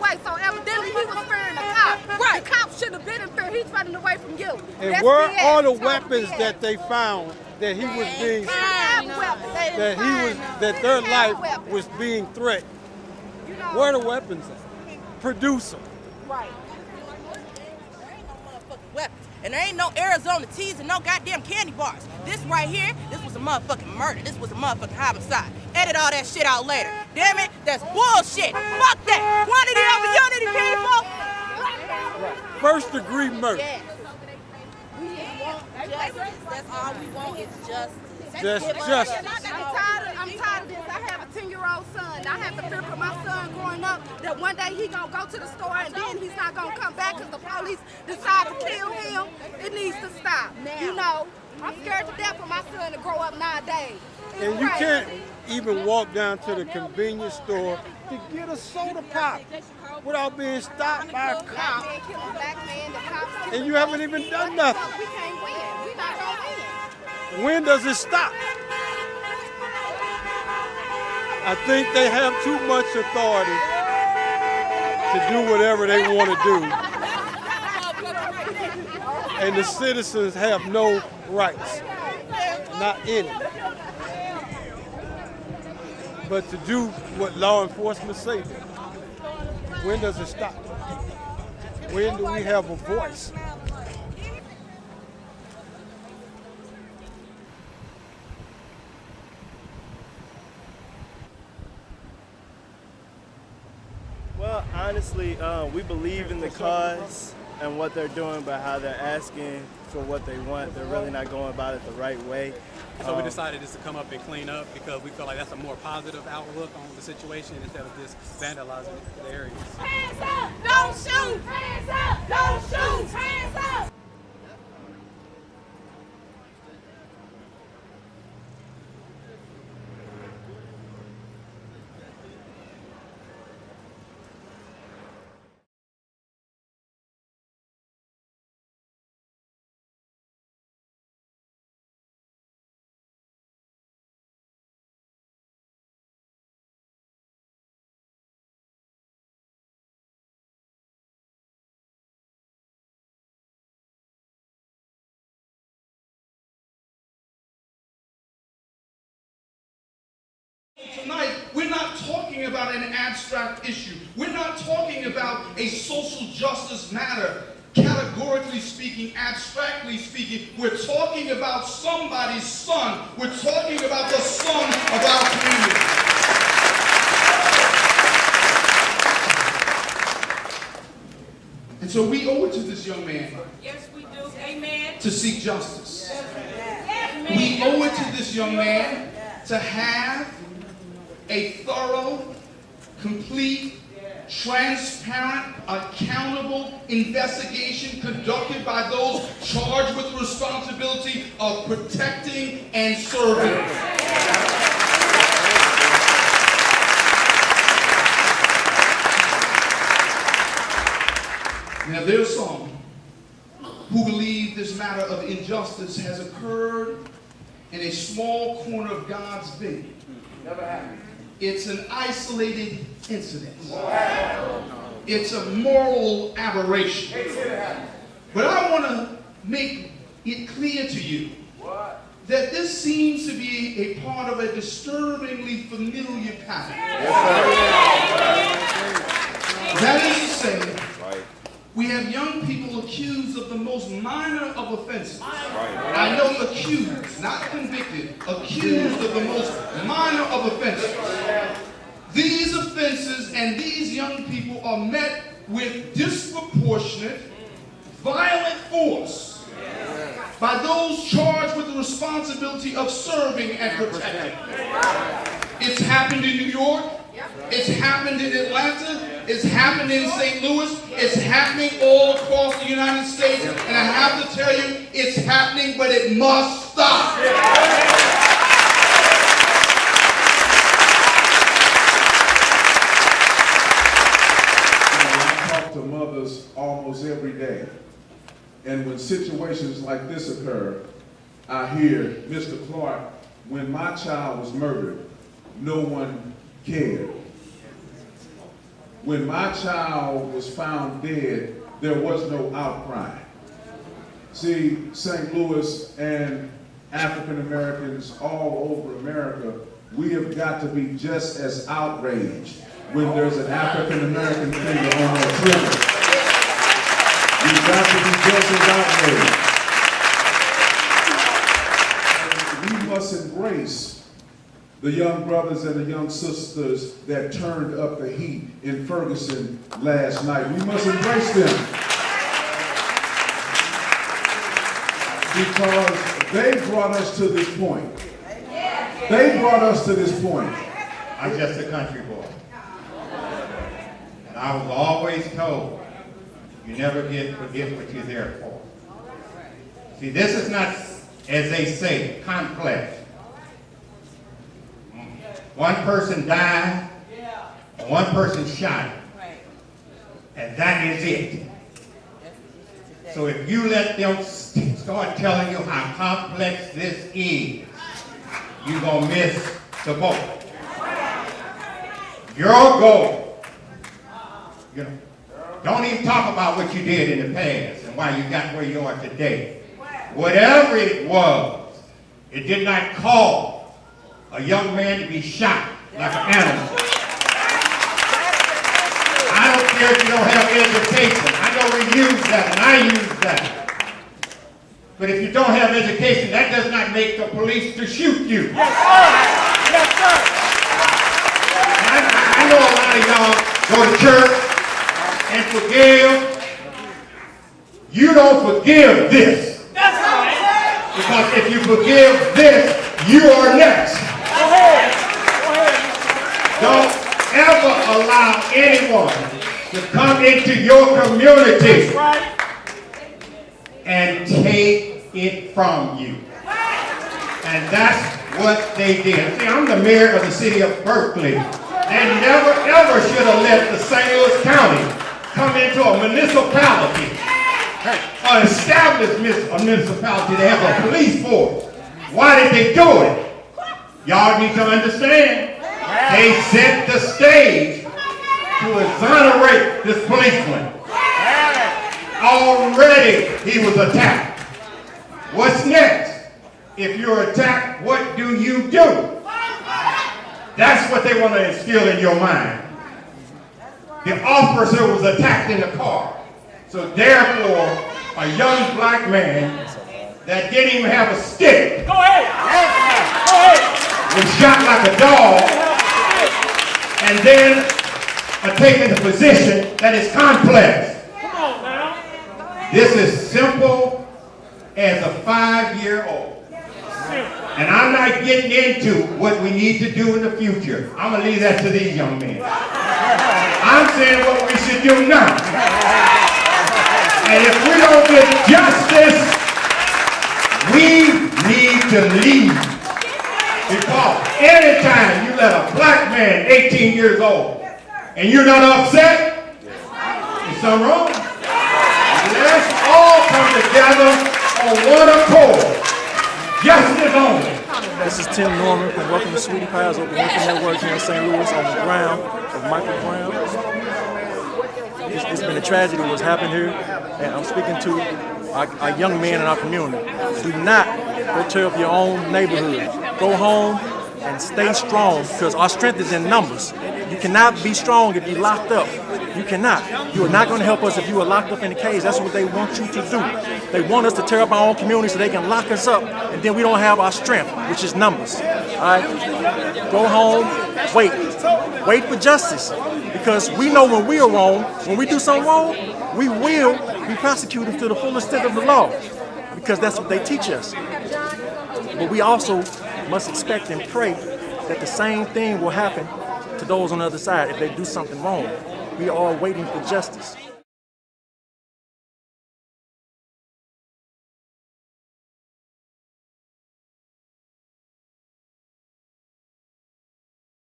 away. So evidently he was fearing the cop. Right. The cop should have been in fear. He's running away from you. And That's where BS. are the weapons that they found that he was being, that their life was being threatened? You know, Where are the weapons at? Produce them. Right. There ain't no motherfucking weapons. And there ain't no Arizona teas and no goddamn candy bars. This right here, this was a motherfucking murder. This was a motherfucking homicide. Edit all that shit out later. Damn it, that's bullshit. Fuck that. Quantity over unity, people. Right. First degree murder. Yes. We just want justice. That's all we want is justice. Just justice. I'm tired of this. I have a 10-year-old son. I have to fear for my son growing up that one day he gonna go to the store and then he's not gonna come back because the police decide to kill him. It needs to stop. You know, I'm scared to death for my son to grow up nowadays. And you can't even walk down to the convenience store to get a soda pop without being stopped by a cop. And you haven't even done nothing. We can't win. We're not gonna win. When does it stop? I think they have too much authority to do whatever they want to do. And the citizens have no rights, not any. But to do what law enforcement say. When does it stop? When do we have a voice? Well, honestly, we believe in the cause and what they're doing, but how they're asking for what they want, they're really not going about it the right way. So we decided just to come up and clean up because we feel like that's a more positive outlook on the situation instead of just vandalizing the areas. Hands up! Don't shoot! Hands up! Don't shoot! Hands up! Tonight, we're not talking about an abstract issue. We're not talking about a social justice matter, categorically speaking, abstractly speaking. We're talking about somebody's son. We're talking about the son of our community. And so we owe it to this young man. Yes, we do. Amen. To seek justice. We owe it to this young man to have a thorough, complete, transparent, accountable investigation conducted by those charged with the responsibility of protecting and serving. Now there are some who believe this matter of injustice has occurred in a small corner of God's vineyard. Never happened. It's an isolated incident. It's a moral aberration. But I want to make it clear to you that this seems to be a part of a disturbingly familiar pattern. That is to say, we have young people accused of the most minor of offenses. I know accused, not convicted, accused of the most minor of offenses. These offenses and these young people are met with disproportionate, violent force by those charged with the responsibility of serving and protecting. It's happened in New York. It's happened in Atlanta. It's happened in St. Louis. It's happening all across the United States. And I have to tell you, it's happening, but it must stop. I talk to mothers almost every day. And when situations like this occur, I hear, Mr. Clark, when my child was murdered, no one cared. when my child was found dead, there was no outcry. See, St. Louis and African Americans all over America, we have got to be just as outraged when there's an African American finger on their trigger. We've got to be just as outraged. We must embrace the young brothers and the young sisters that turned up the heat in Ferguson last night. We must embrace them. Because they brought us to this point. They brought us to this point. I'm just a country boy. And I was always told, you never forget what you're there for. See, this is not, as they say, complex. One person died, and one person shot. And that is it. So if you let them start telling you how complex this is, you're going to miss the boat. Your goal, don't even talk about what you did in the past and why you got where you are today. Whatever it was, it did not cause a young man to be shot like an animal. I don't care if you don't have education. I know we use that, and I use that. But if you don't have education, that does not make the police to shoot you. Yes, sir. Yes, sir. I know a lot of y'all go to church and forgive. You don't forgive this. That's right. Because if you forgive this, you are next. Go ahead. Go ahead. Don't ever allow anyone to come into your community. That's right. And take it from you. And that's what they did. See, I'm the mayor of the city of Berkeley. And never ever should have let the St. Louis County come into a municipality, an established municipality to have a police force. Why did they do it? Y'all need to understand. They set the stage to exonerate this policeman. Already he was attacked. What's next? If you're attacked, what do you do? That's what they want to instill in your mind. The officer was attacked in the car. So therefore, a young black man that didn't even have a stick was shot like a dog and then taken the position that is complex. This is simple as a 5-year-old. And I'm not getting into what we need to do in the future. I'm going to leave that to these young men. I'm saying what we should do now. And if we don't get justice, we need to leave. Because anytime you let a black man, 18 years old, and you're not upset, there's something wrong. Let's all come together on one accord. Justice only. This is Tim Norman from Welcome to Sweetie Pie's Open Working Network here in St. Louis on the ground of Michael Brown. It's been a tragedy what's happened here, and I'm speaking to our young men in our community. Do not go tear up your own neighborhood. Go home and stay strong, because our strength is in numbers. You cannot be strong if you're locked up. You cannot. You are not going to help us if you are locked up in the cage. That's what they want you to do. They want us to tear up our own community so they can lock us up, and then we don't have our strength, which is numbers. All right? Go home, wait. Wait for justice, because we know when we are wrong, when we do something wrong, we will be prosecuted to the full extent of the law, because that's what they teach us. But we also must expect and pray that the same thing will happen to those on the other side if they do something wrong. We are all waiting for justice.